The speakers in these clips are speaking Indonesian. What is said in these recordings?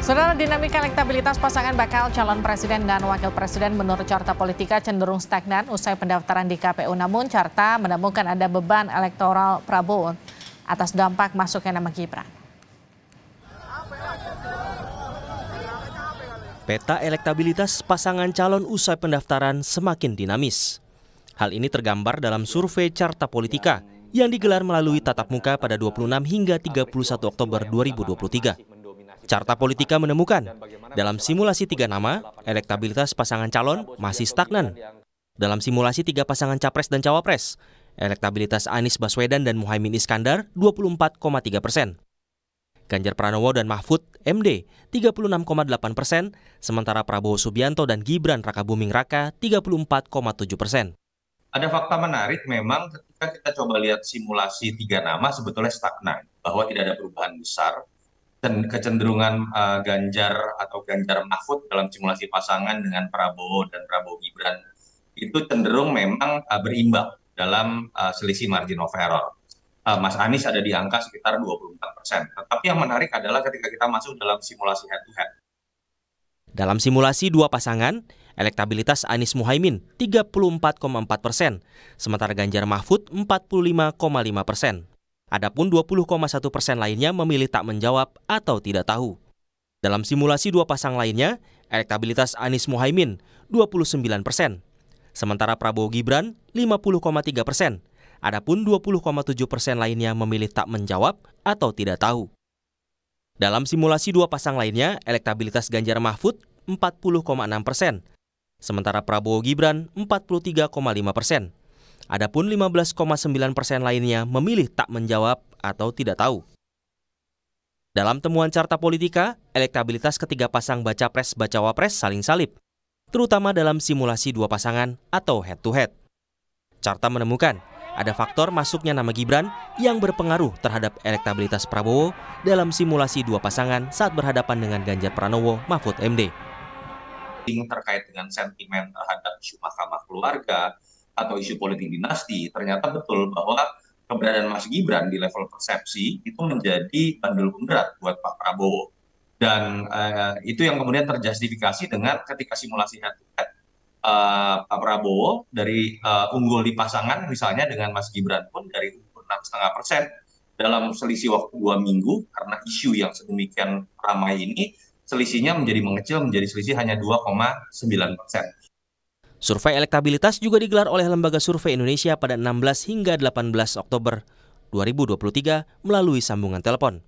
Saudara, dinamika elektabilitas pasangan bakal calon presiden dan wakil presiden menurut Carta Politika cenderung stagnan usai pendaftaran di KPU. Namun Carta menemukan ada beban elektoral Prabowo atas dampak masuknya nama Gibran. Peta elektabilitas pasangan calon usai pendaftaran semakin dinamis. Hal ini tergambar dalam survei Carta Politika yang digelar melalui tatap muka pada 26 hingga 31 Oktober 2023. Carta Politika menemukan, dalam simulasi 3 nama, elektabilitas pasangan calon masih stagnan. Dalam simulasi 3 pasangan capres dan cawapres, elektabilitas Anies Baswedan dan Muhaimin Iskandar 24,3%. Ganjar Pranowo dan Mahfud MD 36,8%, sementara Prabowo Subianto dan Gibran Rakabuming Raka 34,7%. Ada fakta menarik memang ketika kita coba lihat simulasi 3 nama sebetulnya stagnan, bahwa tidak ada perubahan besar. Dan kecenderungan Ganjar atau Ganjar Mahfud dalam simulasi pasangan dengan Prabowo dan Prabowo Gibran itu cenderung memang berimbang dalam selisih margin of error. Mas Anies ada di angka sekitar 24%. Tetapi yang menarik adalah ketika kita masuk dalam simulasi head to head. Dalam simulasi 2 pasangan, elektabilitas Anies Muhaimin 34,4%, sementara Ganjar Mahfud 45,5%. Adapun 20,1% lainnya memilih tak menjawab atau tidak tahu. Dalam simulasi 2 pasang lainnya, elektabilitas Anies Muhaimin 29%, sementara Prabowo Gibran 50,3%. Adapun 20,7% lainnya memilih tak menjawab atau tidak tahu. Dalam simulasi 2 pasang lainnya, elektabilitas Ganjar Mahfud 40,6%, sementara Prabowo Gibran 43,5%. Adapun 15,9% lainnya memilih tak menjawab atau tidak tahu. Dalam temuan Carta Politika, elektabilitas ketiga pasang baca pres-bacawa pres saling salib, terutama dalam simulasi 2 pasangan atau head-to-head. Carta menemukan ada faktor masuknya nama Gibran yang berpengaruh terhadap elektabilitas Prabowo dalam simulasi 2 pasangan saat berhadapan dengan Ganjar Pranowo Mahfud MD. Terkait dengan sentimen terhadap isu mahkamah keluarga, atau isu politik dinasti, ternyata betul bahwa keberadaan Mas Gibran di level persepsi itu menjadi bandul penggerak buat Pak Prabowo. Dan itu yang kemudian terjustifikasi dengan ketika simulasi head-to-head Pak Prabowo dari unggul di pasangan misalnya dengan Mas Gibran pun dari 6,5% dalam selisih waktu 2 minggu karena isu yang sedemikian ramai ini, selisihnya menjadi mengecil menjadi selisih hanya 2,9%. Survei elektabilitas juga digelar oleh Lembaga Survei Indonesia pada 16 hingga 18 Oktober 2023 melalui sambungan telepon.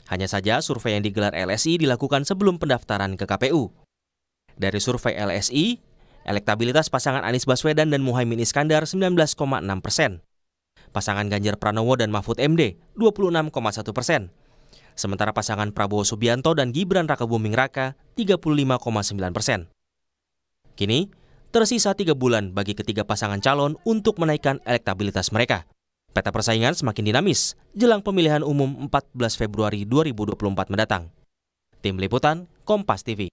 Hanya saja survei yang digelar LSI dilakukan sebelum pendaftaran ke KPU. Dari survei LSI, elektabilitas pasangan Anies Baswedan dan Muhaimin Iskandar 19,6%. Pasangan Ganjar Pranowo dan Mahfud MD 26,1%. Sementara pasangan Prabowo Subianto dan Gibran Rakabuming Raka 35,9%. Kini, tersisa 3 bulan bagi ketiga pasangan calon untuk menaikkan elektabilitas mereka. Peta persaingan semakin dinamis jelang pemilihan umum 14 Februari 2024 mendatang. Tim Liputan, Kompas TV.